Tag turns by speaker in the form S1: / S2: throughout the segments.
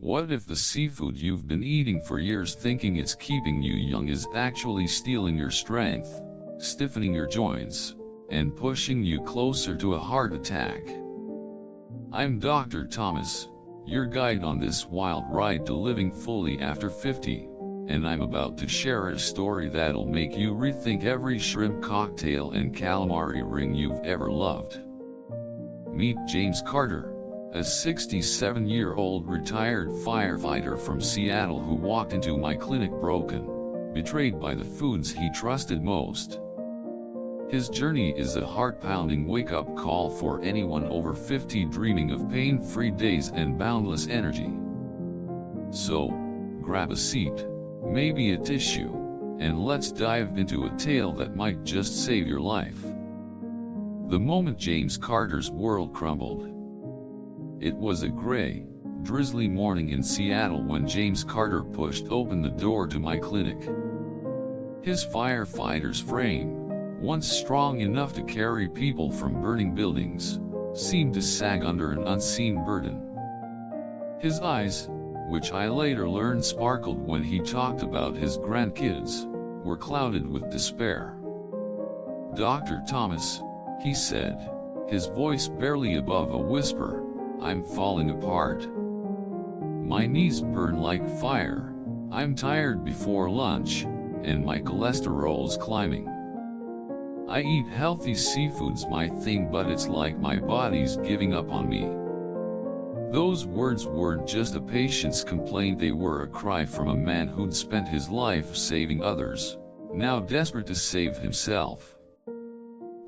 S1: What if the seafood you've been eating for years thinking it's keeping you young is actually stealing your strength, stiffening your joints, and pushing you closer to a heart attack? I'm Dr. Thomas, your guide on this wild ride to living fully after 50, and I'm about to share a story that'll make you rethink every shrimp cocktail and calamari ring you've ever loved. Meet James Carter, a 67-year-old retired firefighter from Seattle who walked into my clinic broken, betrayed by the foods he trusted most. His journey is a heart-pounding wake-up call for anyone over 50 dreaming of pain-free days and boundless energy. So, grab a seat, maybe a tissue, and let's dive into a tale that might just save your life. The moment James Carter's world crumbled. It was a gray, drizzly morning in Seattle when James Carter pushed open the door to my clinic. His firefighter's frame, once strong enough to carry people from burning buildings, seemed to sag under an unseen burden. His eyes, which I later learned sparkled when he talked about his grandkids, were clouded with despair. "Dr. Thomas," he said, his voice barely above a whisper, "I'm falling apart. My knees burn like fire, I'm tired before lunch, and my cholesterol's climbing. I eat healthy seafoods my thing, but it's like my body's giving up on me." Those words weren't just a patient's complaint, they were a cry from a man who'd spent his life saving others, now desperate to save himself.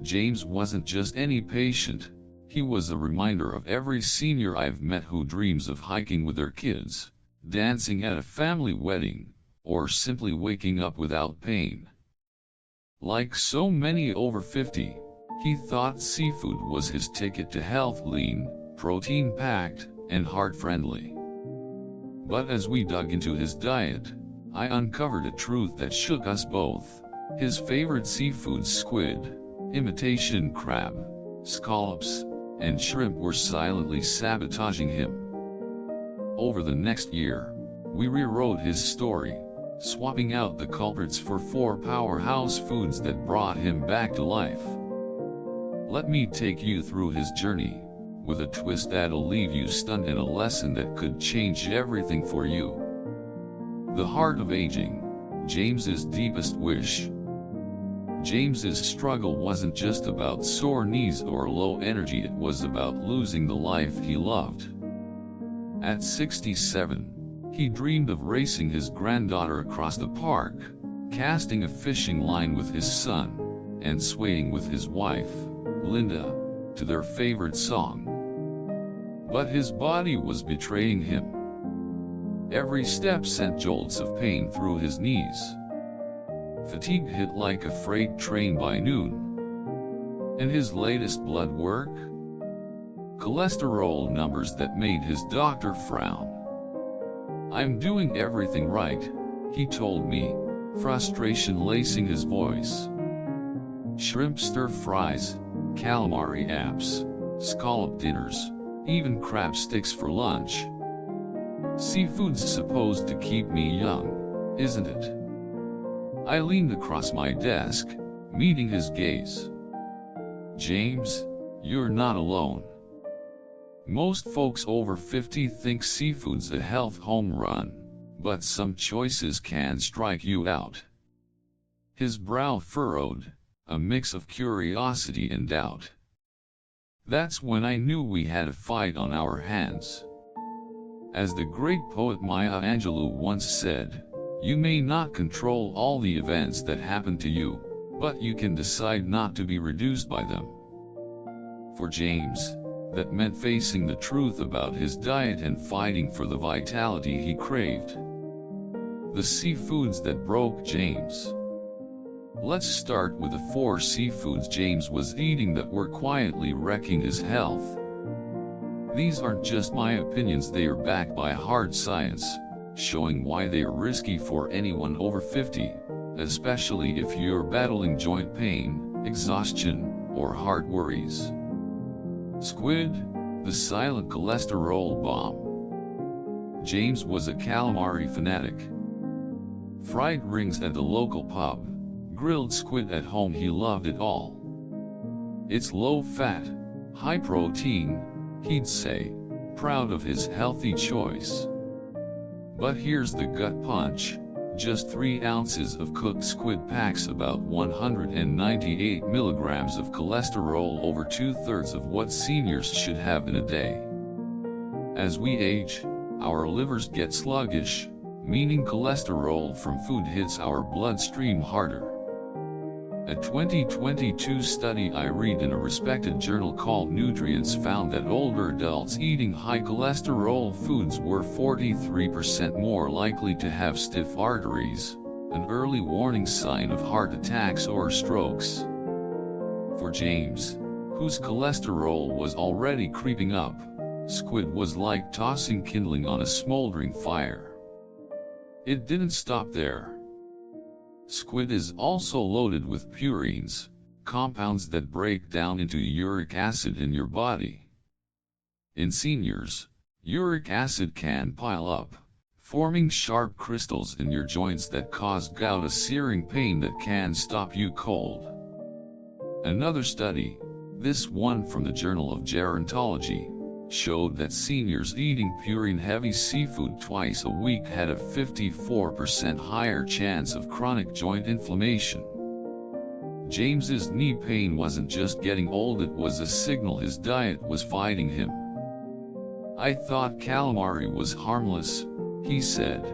S1: James wasn't just any patient, he was a reminder of every senior I've met who dreams of hiking with their kids, dancing at a family wedding, or simply waking up without pain. Like so many over 50, he thought seafood was his ticket to health: lean, protein-packed, and heart-friendly. But as we dug into his diet, I uncovered a truth that shook us both. His favorite seafoods, squid, imitation crab, scallops, and shrimp, were silently sabotaging him. Over the next year, we rewrote his story, swapping out the culprits for 4 powerhouse foods that brought him back to life. Let me take you through his journey, with a twist that'll leave you stunned and a lesson that could change everything for you. The heart of aging, James's deepest wish. James's struggle wasn't just about sore knees or low energy, it was about losing the life he loved. At 67, he dreamed of racing his granddaughter across the park, casting a fishing line with his son, and swaying with his wife, Linda, to their favorite song. But his body was betraying him. Every step sent jolts of pain through his knees. Fatigue hit like a freight train by noon. And his latest blood work? Cholesterol numbers that made his doctor frown. "I'm doing everything right," he told me, frustration lacing his voice. Shrimp stir-fries, calamari apps, scallop dinners, even crab sticks for lunch. Seafood's supposed to keep me young, isn't it? I leaned across my desk, meeting his gaze. "James, you're not alone. Most folks over 50 think seafood's a health home run, but some choices can strike you out." His brow furrowed, a mix of curiosity and doubt. That's when I knew we had a fight on our hands. As the great poet Maya Angelou once said, "You may not control all the events that happen to you, but you can decide not to be reduced by them." For James, that meant facing the truth about his diet and fighting for the vitality he craved. The seafoods that broke James. Let's start with the 4 seafoods James was eating that were quietly wrecking his health. These aren't just my opinions, they are backed by hard science, showing why they are risky for anyone over 50, especially if you're battling joint pain, exhaustion, or heart worries. Squid, the silent cholesterol bomb. James was a calamari fanatic. Fried rings at the local pub, grilled squid at home, he loved it all. It's low fat, high protein, he'd say, proud of his healthy choice. But here's the gut punch. Just 3 ounces of cooked squid packs about 198 milligrams of cholesterol, over 2/3 of what seniors should have in a day. As we age, our livers get sluggish, meaning cholesterol from food hits our bloodstream harder. A 2022 study I read in a respected journal called Nutrients found that older adults eating high cholesterol foods were 43% more likely to have stiff arteries, an early warning sign of heart attacks or strokes. For James, whose cholesterol was already creeping up, squid was like tossing kindling on a smoldering fire. It didn't stop there. Squid is also loaded with purines, compounds that break down into uric acid in your body. In seniors, uric acid can pile up, forming sharp crystals in your joints that cause gout, a searing pain that can stop you cold. Another study, this one from the Journal of Gerontology, showed that seniors eating purine-heavy seafood twice a week had a 54% higher chance of chronic joint inflammation. James's knee pain wasn't just getting old, it was a signal his diet was fighting him. I thought calamari was harmless, he said,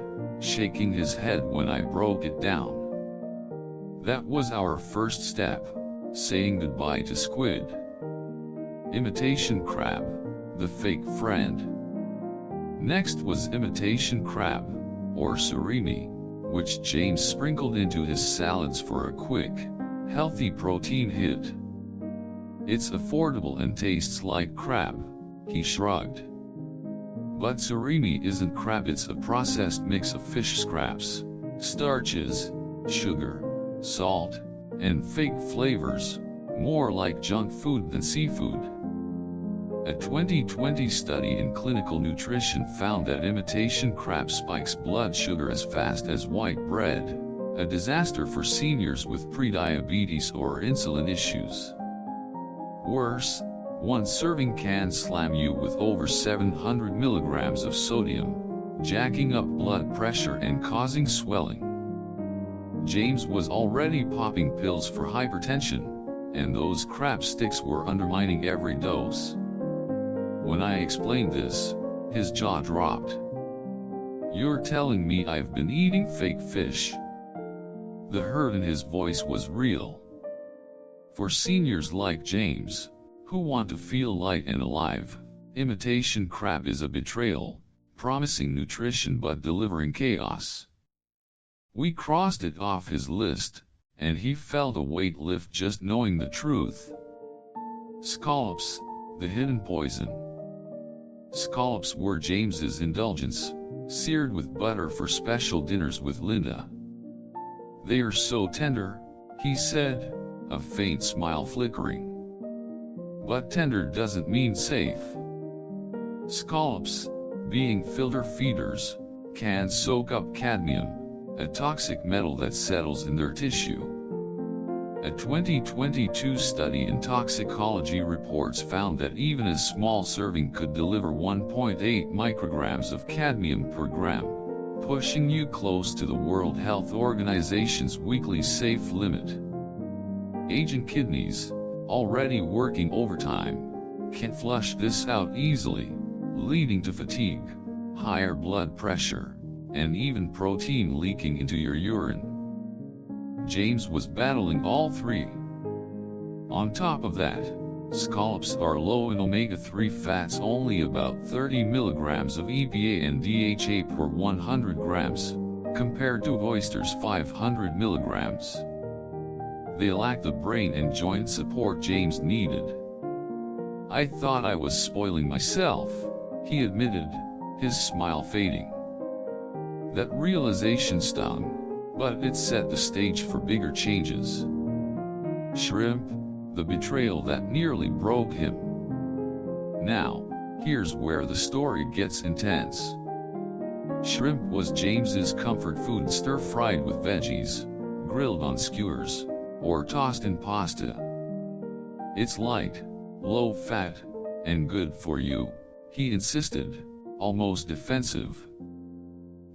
S1: shaking his head when I broke it down. That was our first step, saying goodbye to squid. Imitation crab, the fake friend. Next was imitation crab, or surimi, which James sprinkled into his salads for a quick, healthy protein hit. It's affordable and tastes like crab, he shrugged. But surimi isn't crab, it's a processed mix of fish scraps, starches, sugar, salt, and fake flavors, more like junk food than seafood. A 2020 study in clinical nutrition found that imitation crab spikes blood sugar as fast as white bread, a disaster for seniors with prediabetes or insulin issues. Worse, one serving can slam you with over 700 milligrams of sodium, jacking up blood pressure and causing swelling. James was already popping pills for hypertension, and those crab sticks were undermining every dose. When I explained this, his jaw dropped. You're telling me I've been eating fake fish? The hurt in his voice was real. For seniors like James, who want to feel light and alive, imitation crab is a betrayal, promising nutrition but delivering chaos. We crossed it off his list, and he felt a weight lift just knowing the truth. Scallops, the hidden poison. Scallops were James's indulgence, seared with butter for special dinners with Linda. They are so tender, he said, a faint smile flickering. But tender doesn't mean safe. Scallops, being filter feeders, can soak up cadmium, a toxic metal that settles in their tissue. A 2022 study in toxicology reports found that even a small serving could deliver 1.8 micrograms of cadmium per gram, pushing you close to the World Health Organization's weekly safe limit. Aging kidneys, already working overtime, can flush this out easily, leading to fatigue, higher blood pressure, and even protein leaking into your urine. James was battling all three. On top of that, scallops are low in omega-3 fats, only about 30 milligrams of EPA and DHA per 100 grams, compared to oysters' 500 milligrams. They lack the brain and joint support James needed. I thought I was spoiling myself, he admitted, his smile fading. That realization stung, but it set the stage for bigger changes. Shrimp, the betrayal that nearly broke him. Now, here's where the story gets intense. Shrimp was James's comfort food, stir-fried with veggies, grilled on skewers, or tossed in pasta. "It's light, low-fat, and good for you," he insisted, almost defensive.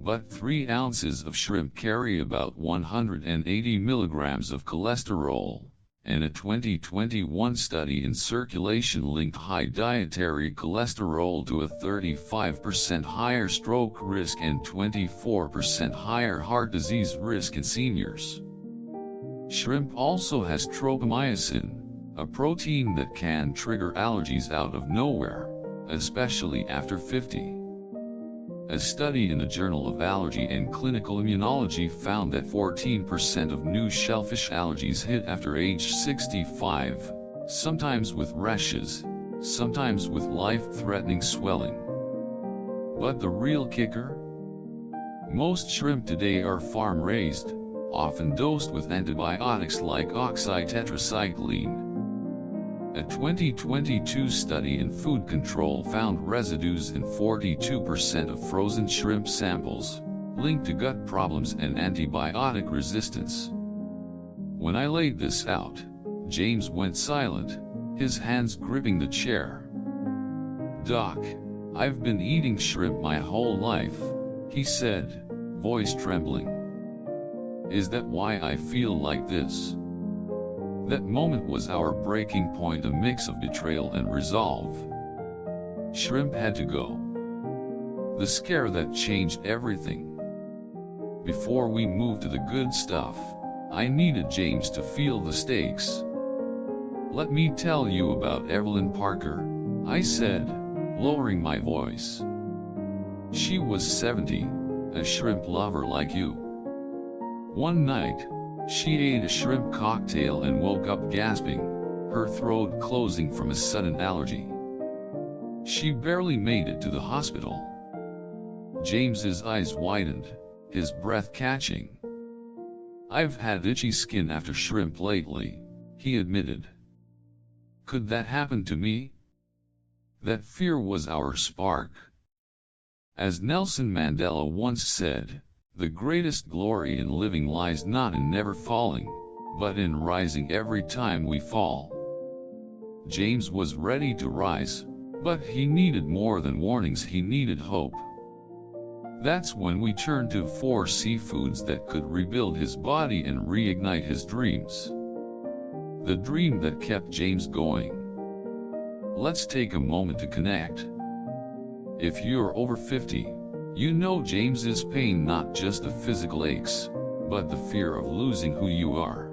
S1: But 3 ounces of shrimp carry about 180 milligrams of cholesterol, and a 2021 study in Circulation linked high dietary cholesterol to a 35% higher stroke risk and 24% higher heart disease risk in seniors. Shrimp also has tropomyosin, a protein that can trigger allergies out of nowhere, especially after 50. A study in the Journal of Allergy and Clinical Immunology found that 14% of new shellfish allergies hit after age 65, sometimes with rashes, sometimes with life-threatening swelling. But the real kicker? Most shrimp today are farm-raised, often dosed with antibiotics like oxytetracycline. A 2022 study in food control found residues in 42% of frozen shrimp samples, linked to gut problems and antibiotic resistance. When I laid this out, James went silent, his hands gripping the chair. "Doc, I've been eating shrimp my whole life," he said, voice trembling. "Is that why I feel like this?" That moment was our breaking point, a mix of betrayal and resolve. Shrimp had to go. The scare that changed everything. Before we moved to the good stuff, I needed James to feel the stakes. "Let me tell you about Evelyn Parker," I said, lowering my voice. "She was 70, a shrimp lover like you. One night, she ate a shrimp cocktail and woke up gasping, her throat closing from a sudden allergy. She barely made it to the hospital." James's eyes widened, his breath catching. "I've had itchy skin after shrimp lately," he admitted. Could that happen to me? That fear was our spark. As Nelson Mandela once said, "The greatest glory in living lies not in never falling, but in rising every time we fall." James was ready to rise, but he needed more than warnings, he needed hope. That's when we turned to 4 seafoods that could rebuild his body and reignite his dreams. The dream that kept James going. Let's take a moment to connect. If you're over 50, you know James's pain, not just the physical aches, but the fear of losing who you are.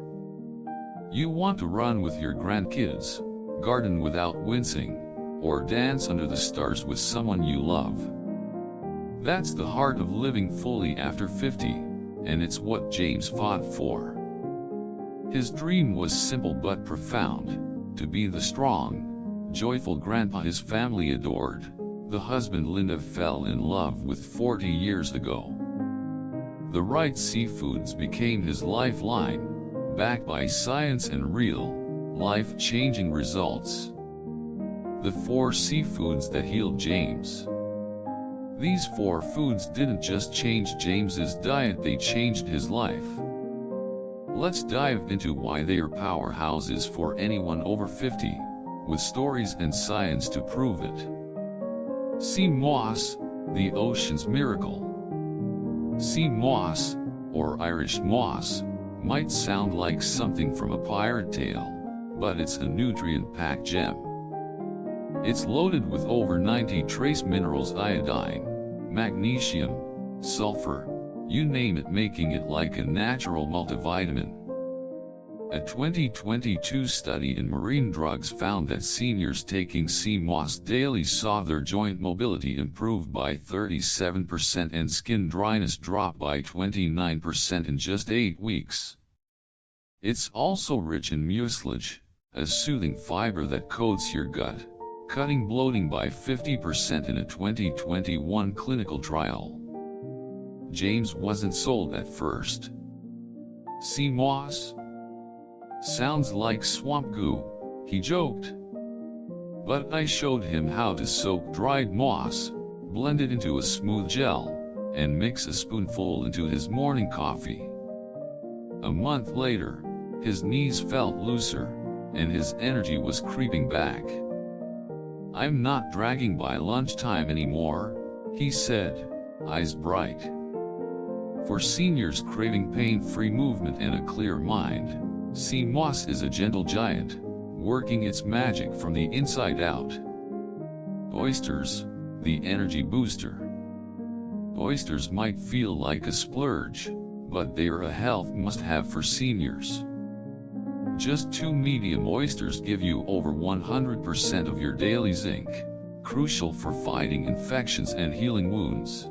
S1: You want to run with your grandkids, garden without wincing, or dance under the stars with someone you love. That's the heart of living fully after 50, and it's what James fought for. His dream was simple but profound, to be the strong, joyful grandpa his family adored, the husband Linda fell in love with 40 years ago. The right seafoods became his lifeline, backed by science and real, life-changing results. The 4 seafoods that healed James. These 4 foods didn't just change James's diet, they changed his life. Let's dive into why they are powerhouses for anyone over 50, with stories and science to prove it. Sea moss, the ocean's miracle. Sea moss, or Irish moss, might sound like something from a pirate tale, but it's a nutrient-packed gem. It's loaded with over 90 trace minerals: iodine, magnesium, sulfur, you name it, making it like a natural multivitamin. A 2022 study in Marine Drugs found that seniors taking sea moss daily saw their joint mobility improve by 37% and skin dryness drop by 29% in just 8 weeks. It's also rich in mucilage, a soothing fiber that coats your gut, cutting bloating by 50% in a 2021 clinical trial. James wasn't sold at first. Sea moss? Sounds like swamp goo, he joked. But I showed him how to soak dried moss, blend it into a smooth gel, and mix a spoonful into his morning coffee. A month later, his knees felt looser, and his energy was creeping back. "I'm not dragging by lunchtime anymore," he said, eyes bright. For seniors craving pain-free movement and a clear mind, sea moss is a gentle giant, working its magic from the inside out. Oysters, the energy booster. Oysters might feel like a splurge, but they are a health must-have for seniors. Just 2 medium oysters give you over 100% of your daily zinc, crucial for fighting infections and healing wounds.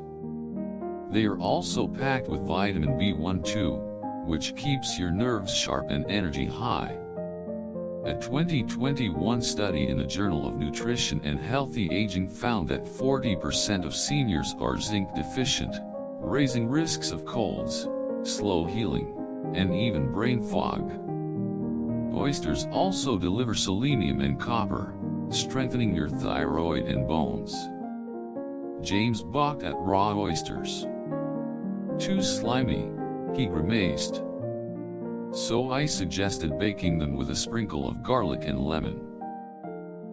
S1: They are also packed with vitamin B12, which keeps your nerves sharp and energy high. A 2021 study in the Journal of Nutrition and Healthy Aging found that 40% of seniors are zinc deficient, raising risks of colds, slow healing, and even brain fog. Oysters also deliver selenium and copper, strengthening your thyroid and bones. James balked at raw oysters. "Too slimy," he grimaced. So I suggested baking them with a sprinkle of garlic and lemon.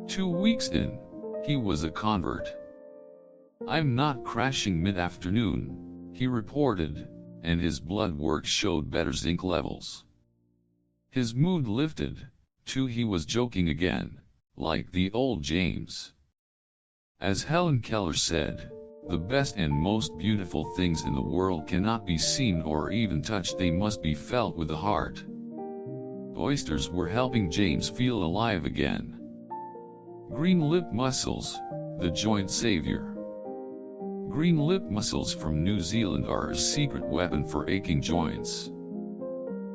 S1: 2 weeks in, he was a convert. "I'm not crashing mid-afternoon," he reported, and his blood work showed better zinc levels. His mood lifted, too. He was joking again, like the old James. As Helen Keller said, "The best and most beautiful things in the world cannot be seen or even touched, they must be felt with the heart." Oysters were helping James feel alive again. Green lip mussels, the joint savior. Green lip mussels from New Zealand are a secret weapon for aching joints.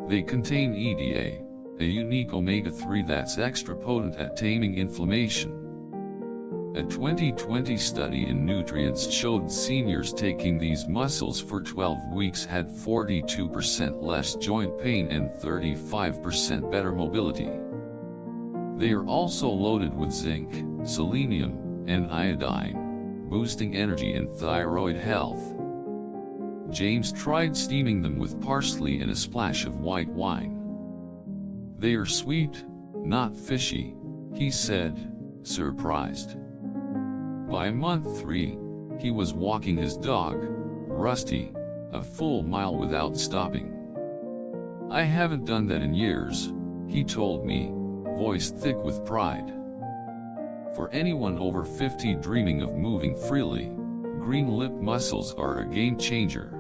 S1: They contain EDA, a unique omega-3 that's extra potent at taming inflammation. A 2020 study in Nutrients showed seniors taking these mussels for 12 weeks had 42% less joint pain and 35% better mobility. They are also loaded with zinc, selenium, and iodine, boosting energy and thyroid health. James tried steaming them with parsley and a splash of white wine. "They are sweet, not fishy," he said, surprised. By month 3, he was walking his dog, Rusty, a full mile without stopping. "I haven't done that in years," he told me, voice thick with pride. For anyone over 50 dreaming of moving freely, green lip mussels are a game changer.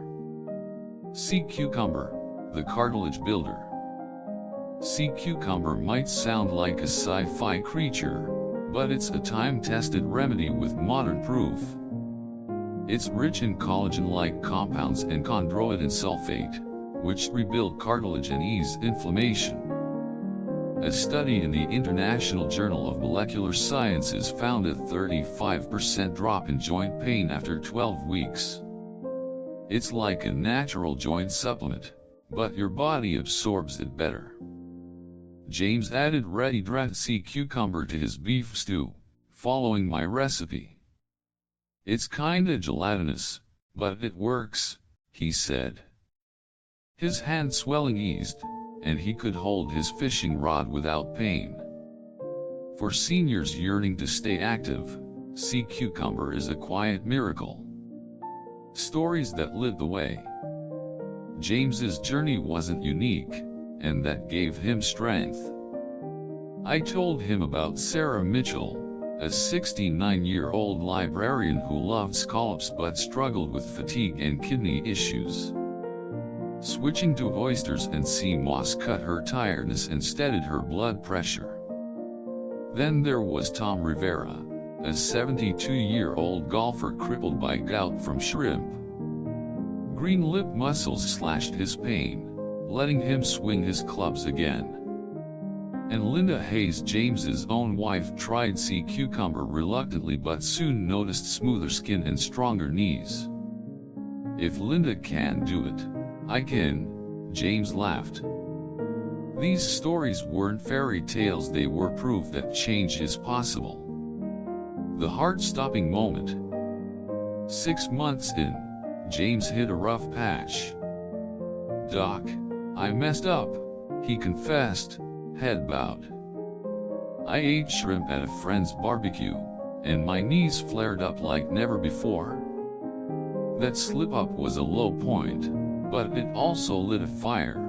S1: Sea cucumber, the cartilage builder. Sea cucumber might sound like a sci-fi creature, but it's a time-tested remedy with modern proof. It's rich in collagen-like compounds and chondroitin sulfate, which rebuild cartilage and ease inflammation. A study in the International Journal of Molecular Sciences found a 35% drop in joint pain after 12 weeks. It's like a natural joint supplement, but your body absorbs it better. James added ready-dried sea cucumber to his beef stew, following my recipe. "It's kinda gelatinous, but it works," he said. His hand swelling eased, and he could hold his fishing rod without pain. For seniors yearning to stay active, sea cucumber is a quiet miracle. Stories that lit the way. James's journey wasn't unique, and that gave him strength. I told him about Sarah Mitchell, a 69-year-old librarian who loved scallops but struggled with fatigue and kidney issues. Switching to oysters and sea moss cut her tiredness and steadied her blood pressure. Then there was Tom Rivera, a 72-year-old golfer crippled by gout from shrimp. Green lip mussels slashed his pain, letting him swing his clubs again. And Linda Hayes, James's own wife, tried sea cucumber reluctantly but soon noticed smoother skin and stronger knees. "If Linda can do it, I can," James laughed. These stories weren't fairy tales, they were proof that change is possible. The heart-stopping moment. 6 months in, James hit a rough patch. "Doc, I messed up," he confessed, head bowed. "I ate shrimp at a friend's barbecue, and my knees flared up like never before." That slip-up was a low point, but it also lit a fire.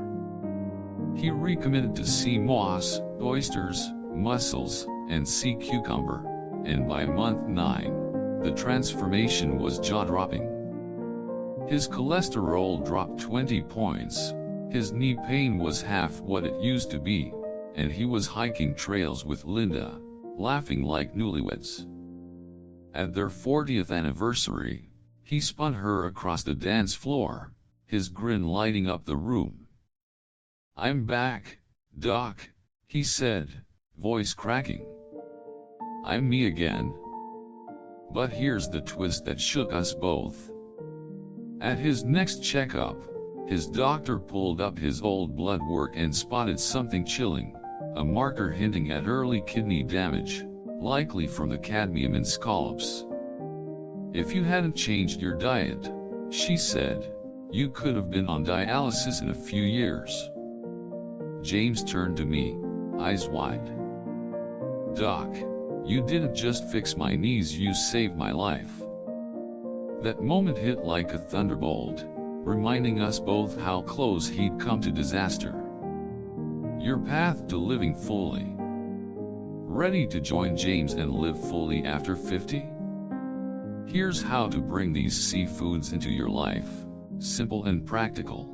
S1: He recommitted to sea moss, oysters, mussels, and sea cucumber, and by month 9, the transformation was jaw-dropping. His cholesterol dropped 20 points, his knee pain was half what it used to be, and he was hiking trails with Linda, laughing like newlyweds. At their 40th anniversary, he spun her across the dance floor, his grin lighting up the room. "I'm back, Doc," he said, voice cracking. "I'm me again." But here's the twist that shook us both. At his next checkup, his doctor pulled up his old blood work and spotted something chilling, a marker hinting at early kidney damage, likely from the cadmium in scallops. "If you hadn't changed your diet," she said, "you could have been on dialysis in a few years." James turned to me, eyes wide. "Doc, you didn't just fix my knees, you saved my life." That moment hit like a thunderbolt, reminding us both how close he'd come to disaster. Your path to living fully. Ready to join James and live fully after 50? Here's how to bring these seafoods into your life, simple and practical.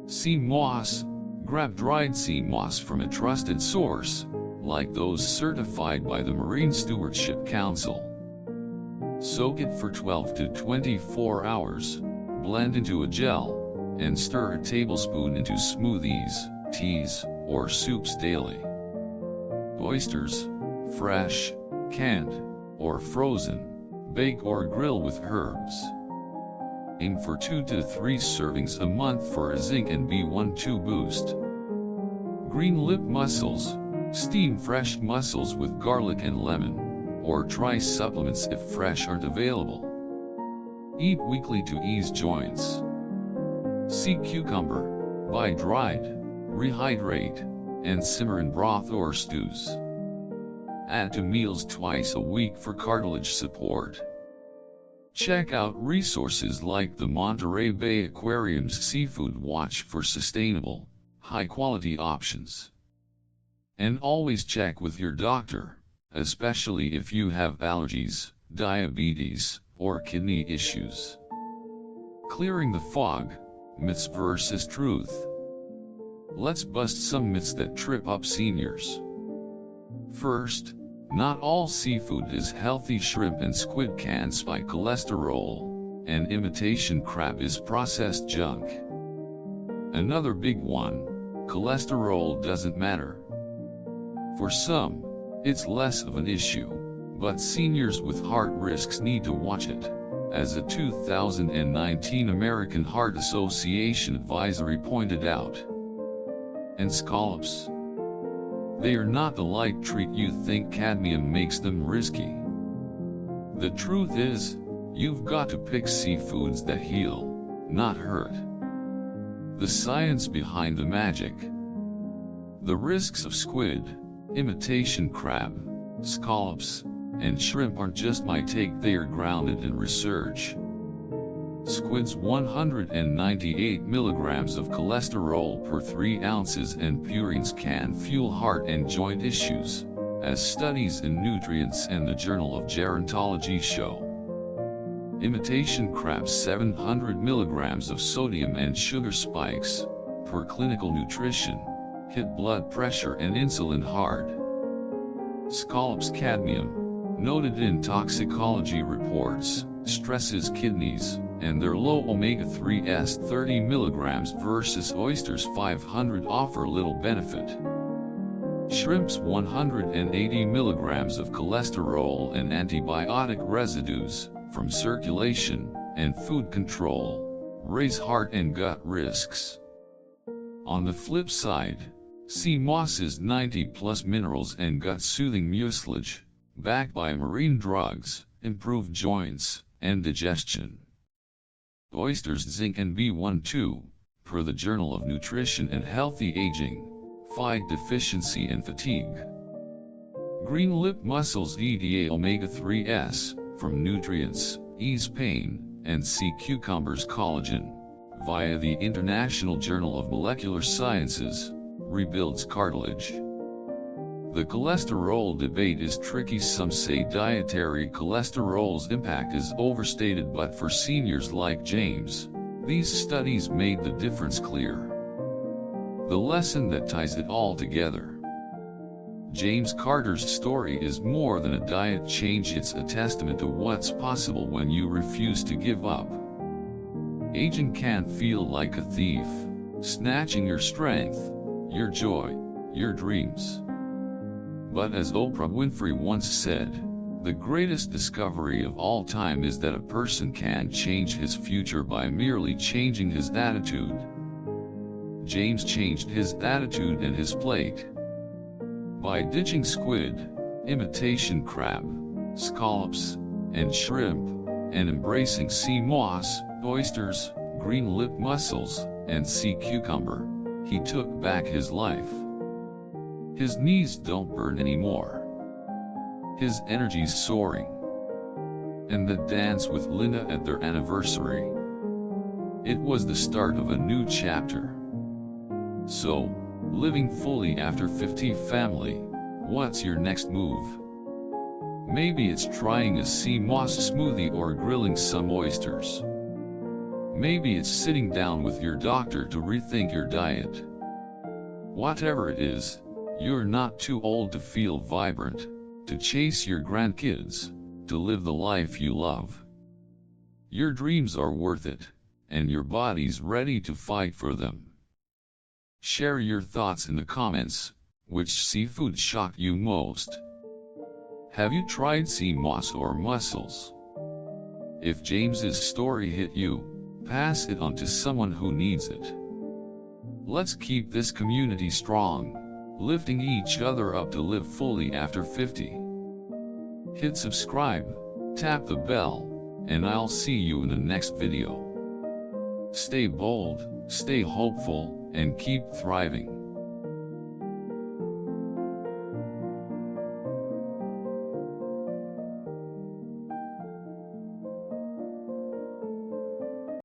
S1: Sea moss. Grab dried sea moss from a trusted source, like those certified by the Marine Stewardship Council. Soak it for 12 to 24 hours, blend into a gel, and stir a tablespoon into smoothies, teas, or soups daily. Oysters, fresh, canned, or frozen, bake or grill with herbs. Aim for 2 to 3 servings a month for a zinc and B12 boost. Green lip mussels. Steam fresh mussels with garlic and lemon, or try supplements if fresh aren't available. Eat weekly to ease joints. Sea cucumber. Buy dried, rehydrate, and simmer in broth or stews. Add to meals twice a week for cartilage support. Check out resources like the Monterey Bay Aquarium's Seafood Watch for sustainable, high-quality options. And always check with your doctor, especially if you have allergies, diabetes, or kidney issues. Clearing the fog, myths versus truth. Let's bust some myths that trip up seniors. First, not all seafood is healthy. Shrimp and squid can spike cholesterol, and imitation crab is processed junk. Another big one, cholesterol doesn't matter. For some, it's less of an issue, but seniors with heart risks need to watch it, as a 2019 American Heart Association advisory pointed out. And scallops. They are not the light treat you think. Cadmium makes them risky. The truth is, you've got to pick seafoods that heal, not hurt. The science behind the magic. The risks of squid, imitation crab, scallops, and shrimp aren't just my take, they are grounded in research. Squid's 198 milligrams of cholesterol per 3 ounces and purines can fuel heart and joint issues, as studies in Nutrients and the Journal of Gerontology show. Imitation crab's 700 milligrams of sodium and sugar spikes, per Clinical Nutrition, hit blood pressure and insulin hard. Scallops cadmium, noted in toxicology reports, stresses kidneys, and their low omega-3s 30 milligrams versus oysters 500 offer little benefit. Shrimp's 180 milligrams of cholesterol and antibiotic residues, from circulation and food control, raise heart and gut risks. On the flip side, sea moss's 90+ minerals and gut-soothing mucilage, backed by marine drugs, improve joints and digestion. Oysters, zinc and B12, per the Journal of Nutrition and Healthy Aging, fight deficiency and fatigue. Green lip mussels, EDA omega-3s, from nutrients, ease pain, and sea cucumbers, collagen, via the International Journal of Molecular Sciences, rebuilds cartilage. The cholesterol debate is tricky. Some say dietary cholesterol's impact is overstated, but for seniors like James, these studies made the difference clear. The lesson that ties it all together. James Carter's story is more than a diet change, it's a testament to what's possible when you refuse to give up. Aging can feel like a thief, snatching your strength, your joy, your dreams. But as Oprah Winfrey once said, the greatest discovery of all time is that a person can change his future by merely changing his attitude. James changed his attitude and his plate. By ditching squid, imitation crab, scallops, and shrimp, and embracing sea moss, oysters, green lip mussels, and sea cucumber, he took back his life. His knees don't burn anymore. His energy's soaring. And the dance with Linda at their anniversary. It was the start of a new chapter. So, living fully after 50 family, what's your next move? Maybe it's trying a sea moss smoothie or grilling some oysters. Maybe it's sitting down with your doctor to rethink your diet. Whatever it is, you're not too old to feel vibrant, to chase your grandkids, to live the life you love. Your dreams are worth it, and your body's ready to fight for them. Share your thoughts in the comments. Which seafood shocked you most? Have you tried sea moss or mussels? If James's story hit you, pass it on to someone who needs it. Let's keep this community strong, lifting each other up to live fully after 50. Hit subscribe, tap the bell, and I'll see you in the next video. Stay bold, stay hopeful, and keep thriving.